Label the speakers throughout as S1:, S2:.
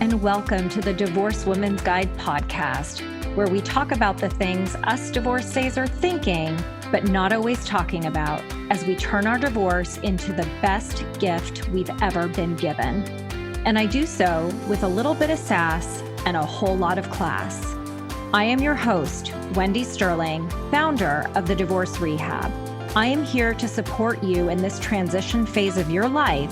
S1: and welcome to the Divorced Women's Guide podcast, where we talk about the things us divorcees are thinking, but not always talking about, as we turn our divorce into the best gift we've ever been given. And I do so with a little bit of sass and a whole lot of class. I am your host, Wendy Sterling, founder of the Divorce Rehab. I am here to support you in this transition phase of your life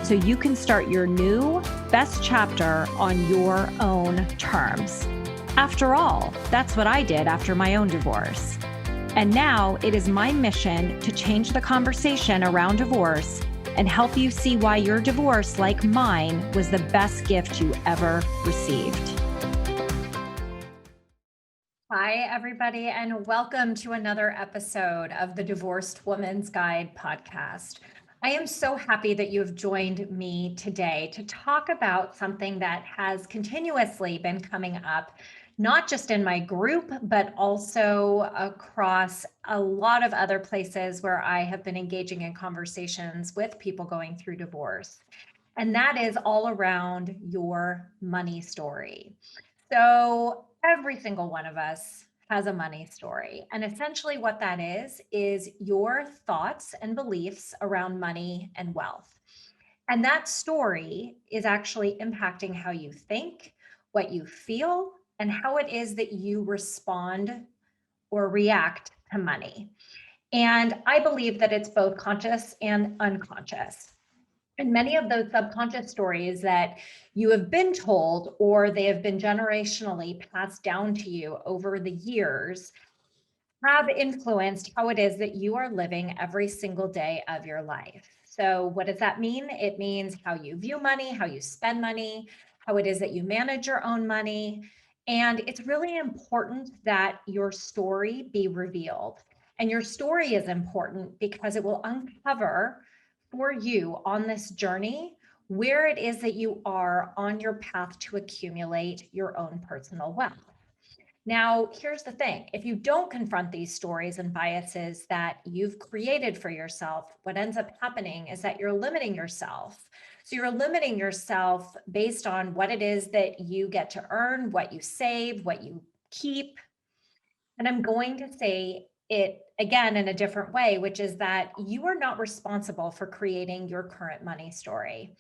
S1: so you can start your new best chapter on your own terms. After all, that's what I did after my own divorce. And now it is my mission to change the conversation around divorce and help you see why your divorce, like mine, was the best gift you ever received. Hi, everybody, and welcome to another episode of the Divorced Woman's Guide podcast. I am so happy that you have joined me today to talk about something that has continuously been coming up, not just in my group, but also across a lot of other places where I have been engaging in conversations with people going through divorce. And that is all around your money story. So every single one of us has a money story. And essentially what that is your thoughts and beliefs around money and wealth. And that story is actually impacting how you think, what you feel, and how it is that you respond or react to money. And I believe that it's both conscious and unconscious. And many of those subconscious stories that you have been told, or they have been generationally passed down to you over the years, have influenced how it is that you are living every single day of your life. So what does that mean? It means how you view money, how you spend money, how it is that you manage your own money. And it's really important that your story be revealed. And your story is important because it will uncover for you on this journey where it is that you are on your path to accumulate your own personal wealth. Now, here's the thing. If you don't confront these stories and biases that you've created for yourself, what ends up happening is that you're limiting yourself. So you're limiting yourself based on what it is that you get to earn, what you save, what you keep. And I'm going to say it again in a different way, which is that you are not responsible for creating your current money story.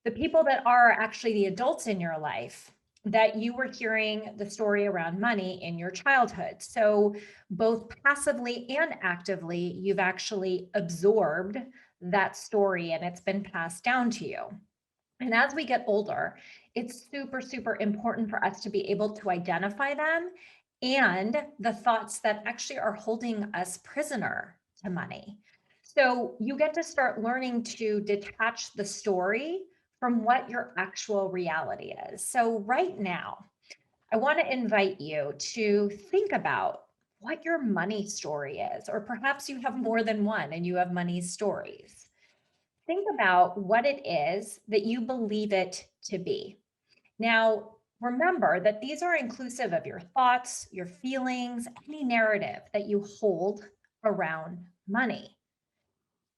S1: The people that are actually the adults in your life, that you were hearing the story around money in your childhood. So both passively and actively, you've actually absorbed that story and it's been passed down to you. And as we get older, it's super, super important for us to be able to identify them and the thoughts that actually are holding us prisoner to money. So you get to start learning to detach the story from what your actual reality is. So right now, I want to invite you to think about what your money story is, or perhaps you have more than one and you have money stories. Think about what it is that you believe it to be. Now, remember that these are inclusive of your thoughts, your feelings, any narrative that you hold around money.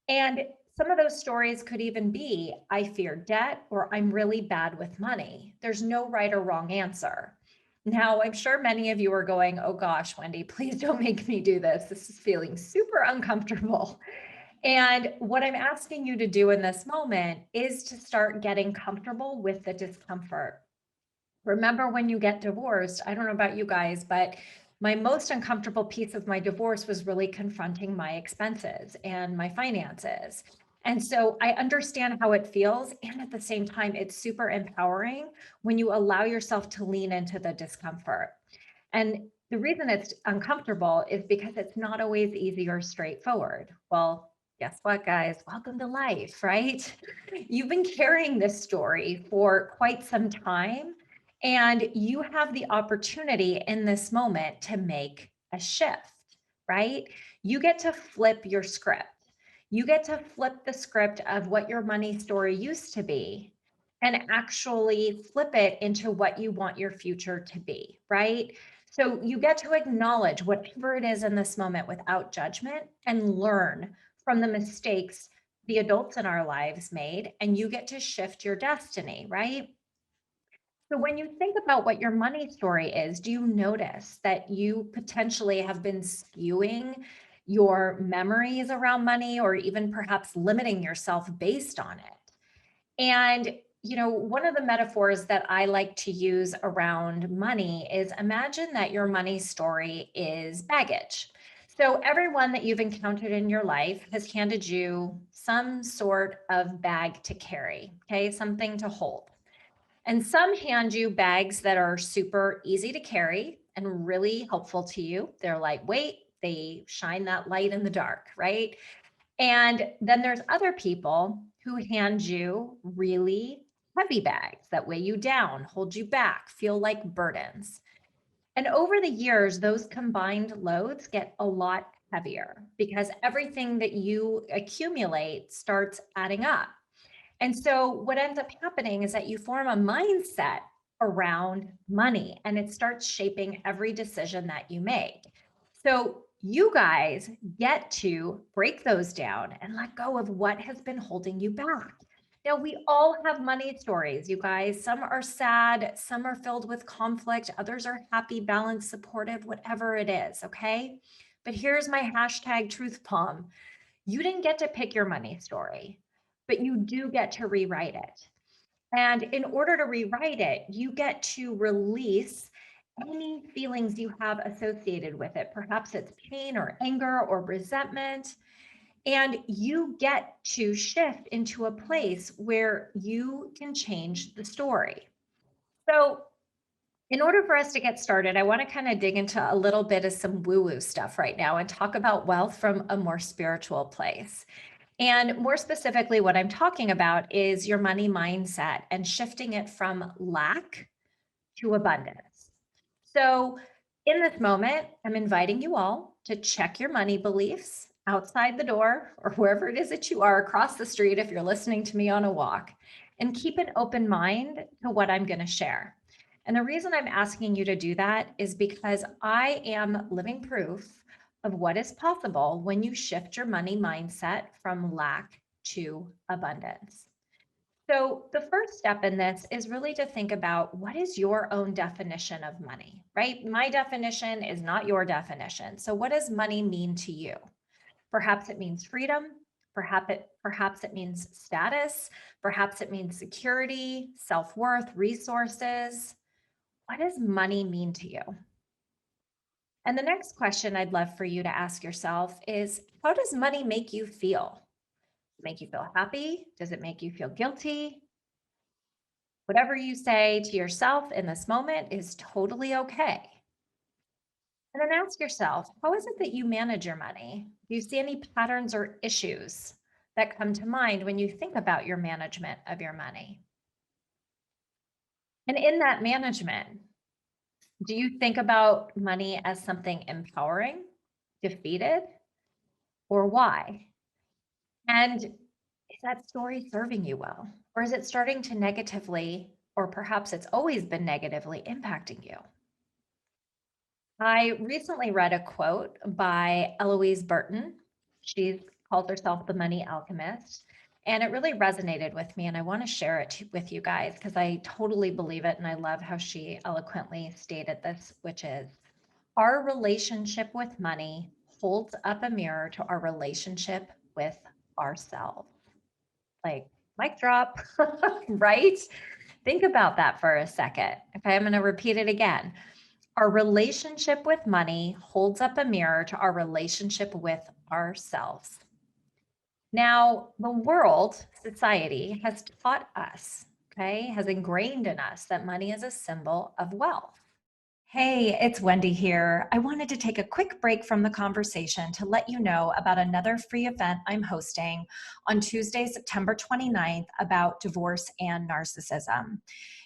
S1: And some of those stories could even be, I fear debt, or I'm really bad with money. There's no right or wrong answer. Now, I'm sure many of you are going, oh gosh, Wendy, please don't make me do this. This is feeling super uncomfortable. And what I'm asking you to do in this moment is to start getting comfortable with the discomfort. Remember when you get divorced, I don't know about you guys, but my most uncomfortable piece of my divorce was really confronting my expenses and my finances. And so I understand how it feels. And at the same time, it's super empowering when you allow yourself to lean into the discomfort. And the reason it's uncomfortable is because it's not always easy or straightforward. Well, guess what, guys? Welcome to life, right? You've been carrying this story for quite some time. And you have the opportunity in this moment to make a shift, right? You get to flip your script. You get to flip the script of what your money story used to be and actually flip it into what you want your future to be, right? So you get to acknowledge whatever it is in this moment without judgment and learn from the mistakes the adults in our lives made, and you get to shift your destiny, right? So when you think about what your money story is, do you notice that you potentially have been skewing your memories around money or even perhaps limiting yourself based on it? And, one of the metaphors that I like to use around money is imagine that your money story is baggage. So everyone that you've encountered in your life has handed you some sort of bag to carry, okay, something to hold. And some hand you bags that are super easy to carry and really helpful to you. They're lightweight, they shine that light in the dark, right? And then there's other people who hand you really heavy bags that weigh you down, hold you back, feel like burdens. And over the years, those combined loads get a lot heavier because everything that you accumulate starts adding up. And so what ends up happening is that you form a mindset around money and it starts shaping every decision that you make. So you guys get to break those down and let go of what has been holding you back. Now, we all have money stories, you guys. Some are sad, some are filled with conflict, others are happy, balanced, supportive, whatever it is, okay? But here's my hashtag truth palm. You didn't get to pick your money story, but you do get to rewrite it. And in order to rewrite it, you get to release any feelings you have associated with it. Perhaps it's pain or anger or resentment. And you get to shift into a place where you can change the story. So, in order for us to get started, I want to kind of dig into a little bit of some woo woo stuff right now and talk about wealth from a more spiritual place. And more specifically, what I'm talking about is your money mindset and shifting it from lack to abundance. So, in this moment, I'm inviting you all to check your money beliefs outside the door or wherever it is that you are across the street if you're listening to me on a walk, and keep an open mind to what I'm going to share. And the reason I'm asking you to do that is because I am living proof of what is possible when you shift your money mindset from lack to abundance. So, the first step in this is really to think about what is your own definition of money, right? My definition is not your definition. So, what does money mean to you? Perhaps it means freedom. Perhaps it means status. Perhaps it means security, self-worth, resources. What does money mean to you? And the next question I'd love for you to ask yourself is, how does money make you feel? Make you feel happy? Does it make you feel guilty? Whatever you say to yourself in this moment is totally okay. And then ask yourself, how is it that you manage your money? Do you see any patterns or issues that come to mind when you think about your management of your money? And in that management, do you think about money as something empowering, defeated, or why? And is that story serving you well? Or is it starting to negatively, or perhaps it's always been negatively impacting you? I recently read a quote by Eloise Burton. She calls herself the money alchemist. And it really resonated with me. And I want to share it with you guys because I totally believe it. And I love how she eloquently stated this, which is our relationship with money holds up a mirror to our relationship with ourselves. Like, mic drop, right? Think about that for a second. Okay, I'm going to repeat it again. Our relationship with money holds up a mirror to our relationship with ourselves. Now, the world, society, has taught us, okay, has ingrained in us that money is a symbol of wealth. Hey, it's Wendy here. I wanted to take a quick break from the conversation to let you know about another free event I'm hosting on Tuesday, September 29th about divorce and narcissism.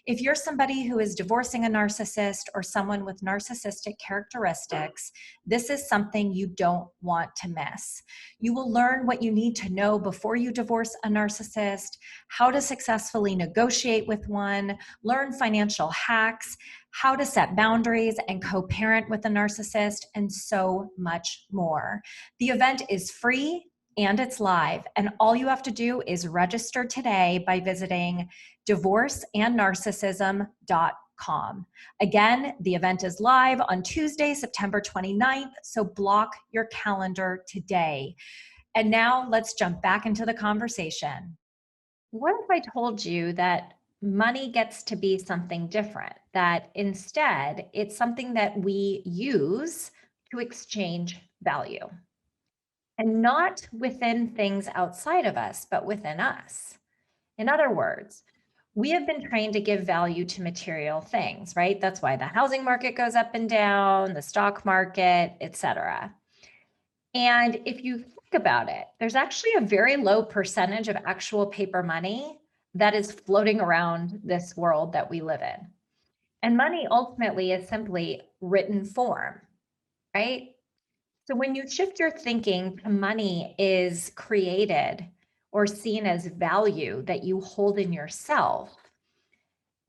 S1: If you're somebody who is divorcing a narcissist or someone with narcissistic characteristics, this is something you don't want to miss. You will learn what you need to know before you divorce a narcissist, how to successfully negotiate with one, learn financial hacks, how to set boundaries and co-parent with a narcissist, and so much more. The event is free. and it's live. And all you have to do is register today by visiting divorceandnarcissism.com. Again, the event is live on Tuesday, September 29th, so block your calendar today. And now let's jump back into the conversation. What if I told you that money gets to be something different, that instead it's something that we use to exchange value? And not within things outside of us, but within us. In other words, we have been trained to give value to material things, right? That's why the housing market goes up and down, the stock market, etc. And if you think about it, there's actually a very low percentage of actual paper money that is floating around this world that we live in. And money ultimately is simply written form, right? So when you shift your thinking to money is created or seen as value that you hold in yourself,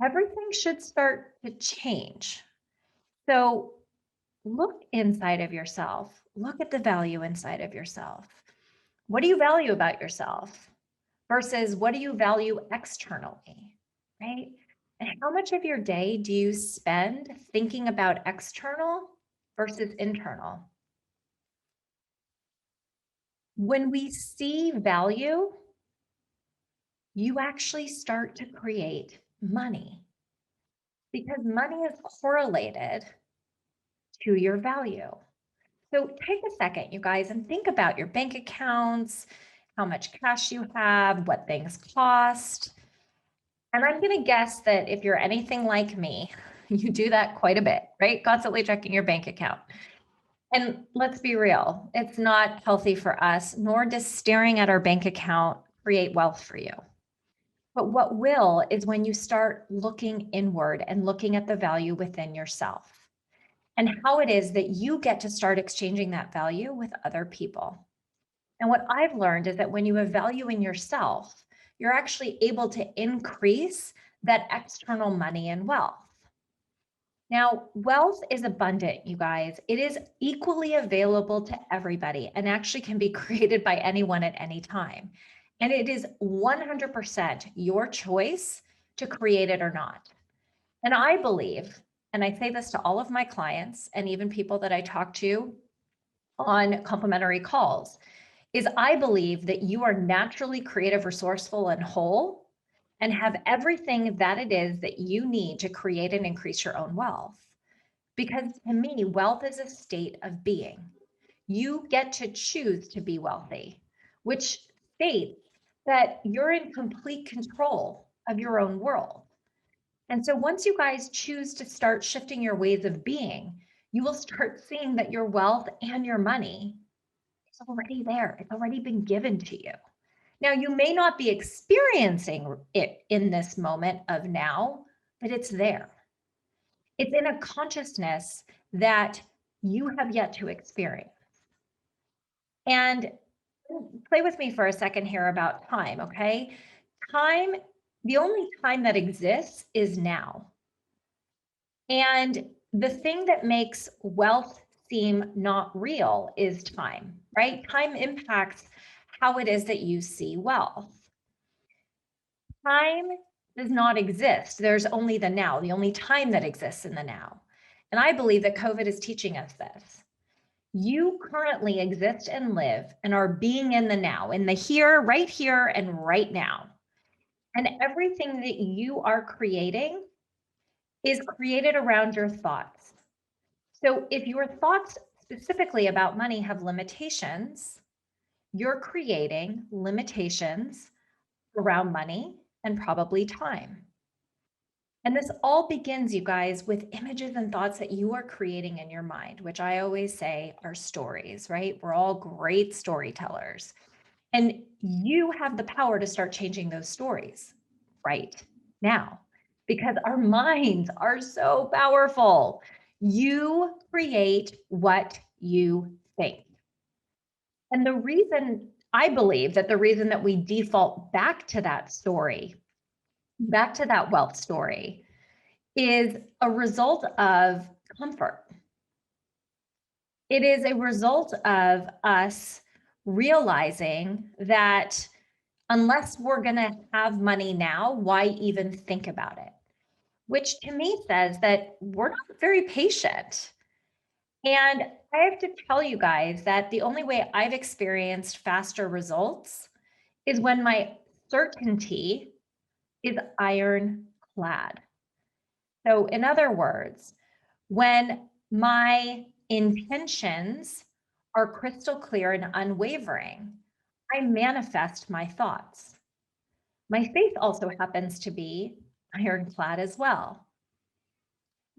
S1: everything should start to change. So look inside of yourself. Look at the value inside of yourself. What do you value about yourself versus what do you value externally, right? And how much of your day do you spend thinking about external versus internal? When we see value, you actually start to create money because money is correlated to your value. So take a second, you guys, and think about your bank accounts, how much cash you have, what things cost. And I'm going to guess that if you're anything like me, you do that quite a bit, right? Constantly checking your bank account. And let's be real, it's not healthy for us, nor does staring at our bank account create wealth for you. But what will is when you start looking inward and looking at the value within yourself and how it is that you get to start exchanging that value with other people. And what I've learned is that when you have value in yourself, you're actually able to increase that external money and wealth. Now, wealth is abundant, you guys. It is equally available to everybody and actually can be created by anyone at any time. And it is 100% your choice to create it or not. And I believe, and I say this to all of my clients and even people that I talk to on complimentary calls, is I believe that you are naturally creative, resourceful, and whole and have everything that it is that you need to create and increase your own wealth. Because to me, wealth is a state of being. You get to choose to be wealthy, which states that you're in complete control of your own world. And so once you guys choose to start shifting your ways of being, you will start seeing that your wealth and your money is already there. It's already been given to you. Now, you may not be experiencing it in this moment of now, but it's there. It's in a consciousness that you have yet to experience. And play with me for a second here about time, okay? Time, the only time that exists is now. And the thing that makes wealth seem not real is time, right? Time impacts how it is that you see wealth. Time does not exist. There's only the now, the only time that exists in the now. And I believe that COVID is teaching us this. You currently exist and live and are being in the now, in the here, and right now. And everything that you are creating is created around your thoughts. So if your thoughts specifically about money have limitations, you're creating limitations around money and probably time. And this all begins, you guys, with images and thoughts that you are creating in your mind, which I always say are stories, right? We're all great storytellers. And you have the power to start changing those stories right now because our minds are so powerful. You create what you think. And the reason I believe that the reason that we default back to that story, back to that wealth story, is a result of comfort. It is a result of us realizing that unless we're going to have money now, why even think about it? Which to me says that we're not very patient. And I have to tell you guys that the only way I've experienced faster results is when my certainty is ironclad. So, in other words, when my intentions are crystal clear and unwavering, I manifest my thoughts. My faith also happens to be ironclad as well.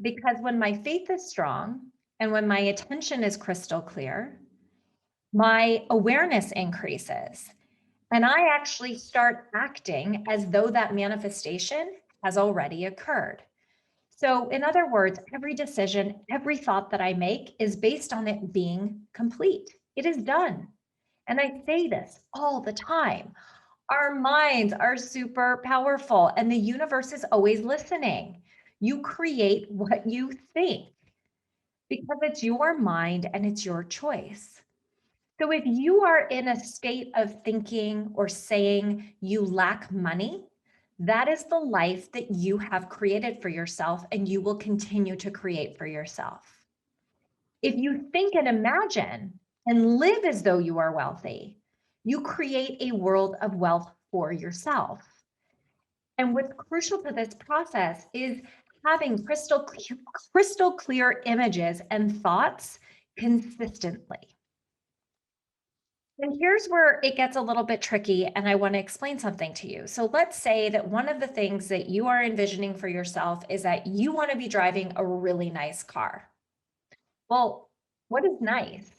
S1: Because when my faith is strong and when my attention is crystal clear, my awareness increases. And I actually start acting as though that manifestation has already occurred. So, in other words, every decision, every thought that I make is based on it being complete. It is done. And I say this all the time. Our minds are super powerful, and the universe is always listening. You create what you think because it's your mind and it's your choice. So if you are in a state of thinking or saying you lack money, that is the life that you have created for yourself and you will continue to create for yourself. If you think and imagine and live as though you are wealthy, you create a world of wealth for yourself. And what's crucial to this process is having crystal clear images and thoughts consistently. And here's where it gets a little bit tricky, and I want to explain something to you. So let's say that one of the things that you are envisioning for yourself is that you want to be driving a really nice car. Well, what is nice?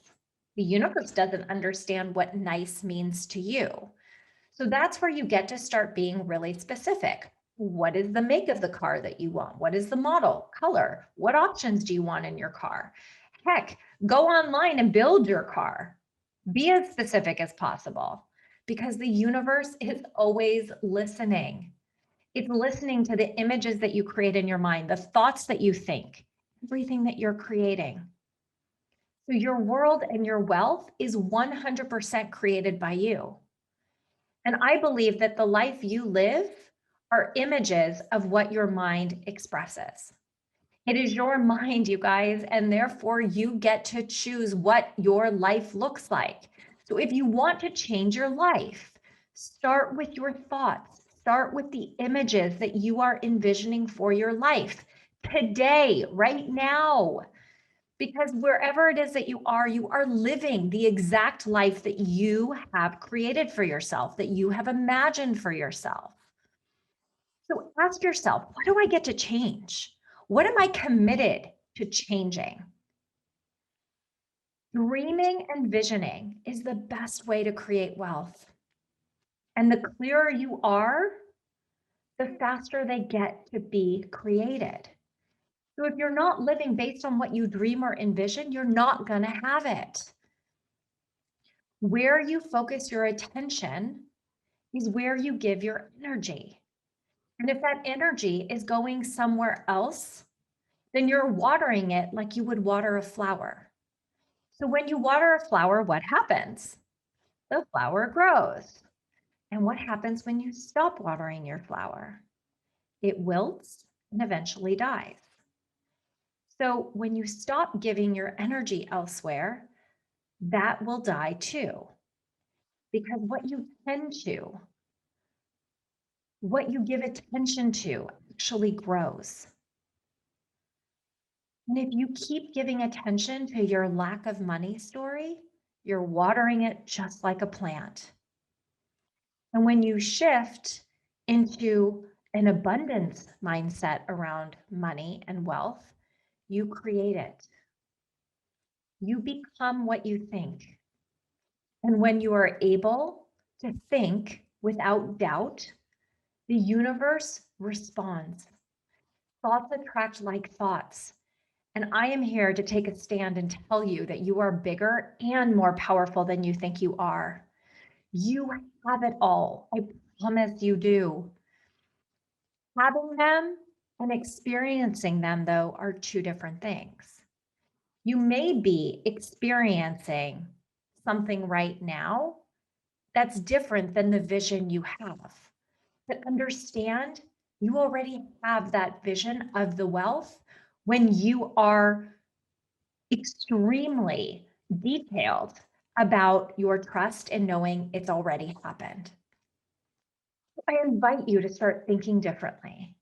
S1: The universe doesn't understand what nice means to you. So that's where you get to start being really specific. What is the make of the car that you want? What is the model, color? What options do you want in your car? Heck, go online and build your car. Be as specific as possible because the universe is always listening. It's listening to the images that you create in your mind, the thoughts that you think, everything that you're creating. So your world and your wealth is 100% created by you. And I believe that the life you live are images of what your mind expresses. It is your mind, you guys, and therefore you get to choose what your life looks like. So if you want to change your life, start with your thoughts. Start with the images that you are envisioning for your life today, right now. Because wherever it is that you are living the exact life that you have created for yourself, that you have imagined for yourself. So ask yourself, what do I get to change? What am I committed to changing? Dreaming and visioning is the best way to create wealth. And the clearer you are, the faster they get to be created. So if you're not living based on what you dream or envision, you're not going to have it. Where you focus your attention is where you give your energy. And if that energy is going somewhere else, then you're watering it like you would water a flower. So when you water a flower, what happens? The flower grows. And what happens when you stop watering your flower? It wilts and eventually dies. So when you stop giving your energy elsewhere, that will die too. Because what you give attention to actually grows. And if you keep giving attention to your lack of money story, you're watering it just like a plant. And when you shift into an abundance mindset around money and wealth, you create it. You become what you think. And when you are able to think without doubt, the universe responds. Thoughts attract like thoughts. And I am here to take a stand and tell you that you are bigger and more powerful than you think you are. You have it all. I promise you do. Having them and experiencing them, though, are two different things. You may be experiencing something right now that's different than the vision you have. But understand you already have that vision of the wealth when you are extremely detailed about your trust in knowing it's already happened. I invite you to start thinking differently,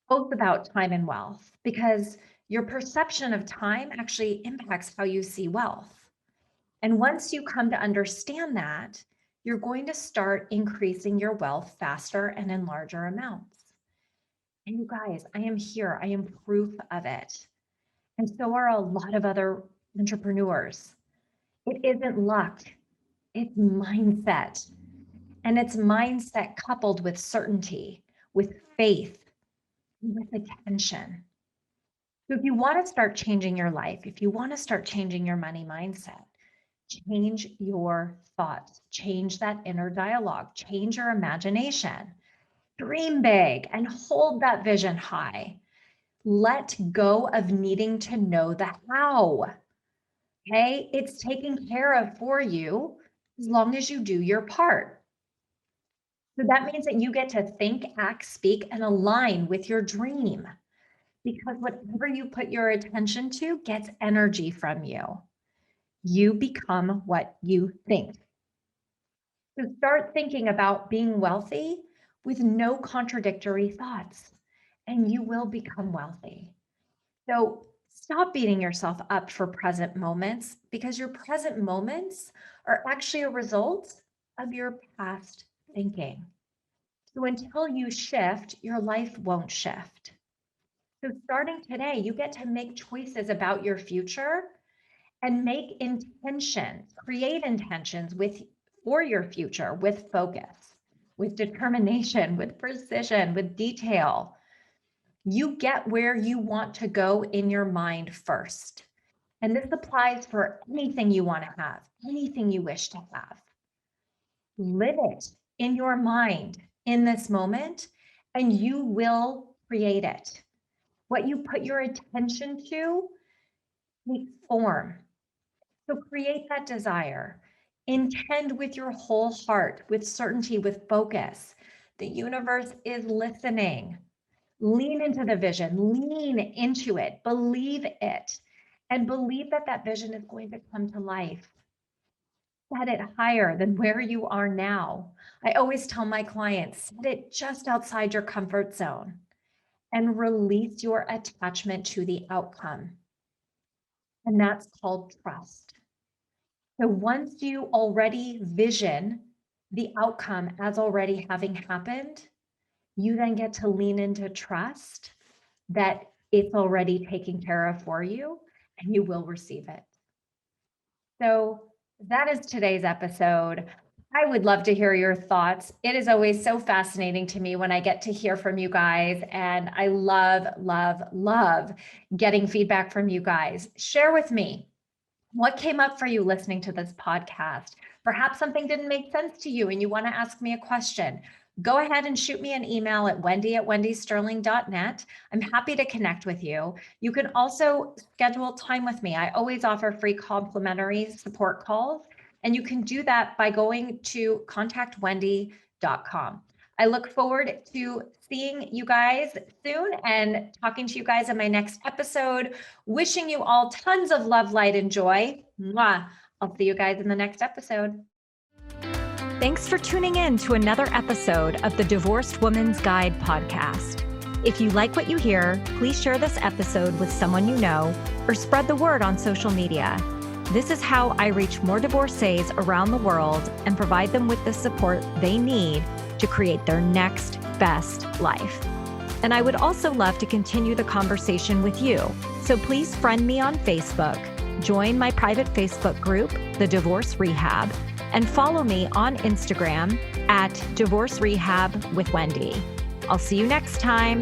S1: both about time and wealth, because your perception of time actually impacts how you see wealth. And once you come to understand that, you're going to start increasing your wealth faster and in larger amounts. And you guys, I am here. I am proof of it. And so are a lot of other entrepreneurs. It isn't luck, it's mindset. And it's mindset coupled with certainty, with faith, with attention. So if you want to start changing your life, if you want to start changing your money mindset, change your thoughts, change that inner dialogue, change your imagination, dream big and hold that vision high. Let go of needing to know the how. Okay, it's taken care of for you as long as you do your part. So that means that you get to think, act, speak, and align with your dream, because whatever you put your attention to gets energy from you. You become what you think. So start thinking about being wealthy with no contradictory thoughts, and you will become wealthy. So stop beating yourself up for present moments, because your present moments are actually a result of your past thinking. So until you shift, your life won't shift. So starting today, you get to make choices about your future and make intentions, create intentions for your future with focus, with determination, with precision, with detail. You get where you want to go in your mind first. And this applies for anything you want to have, anything you wish to have. Live it in your mind in this moment, and you will create it. What you put your attention to takes form. So create that desire. Intend with your whole heart, with certainty, with focus. The universe is listening. Lean into the vision, lean into it, believe it, and believe that that vision is going to come to life. Set it higher than where you are now. I always tell my clients, set it just outside your comfort zone and release your attachment to the outcome. And that's called trust. So once you already vision the outcome as already having happened, you then get to lean into trust that it's already taken care of for you and you will receive it. So that is today's episode. I would love to hear your thoughts. It is always so fascinating to me when I get to hear from you guys, and I love, love, love getting feedback from you guys. Share with me what came up for you listening to this podcast. Perhaps something didn't make sense to you and you want to ask me a question. Go ahead and shoot me an email at wendy@wendysterling.net. I'm happy to connect with you. You can also schedule time with me. I always offer free complimentary support calls, and you can do that by going to contactwendy.com. I look forward to seeing you guys soon and talking to you guys in my next episode. Wishing you all tons of love, light, and joy. Mwah. I'll see you guys in the next episode. Thanks for tuning in to another episode of the Divorced Woman's Guide podcast. If you like what you hear, please share this episode with someone you know or spread the word on social media. This is how I reach more divorcees around the world and provide them with the support they need to create their next best life. And I would also love to continue the conversation with you. So please friend me on Facebook, join my private Facebook group, The Divorce Rehab, and follow me on Instagram at Divorce Rehab with Wendy. I'll see you next time.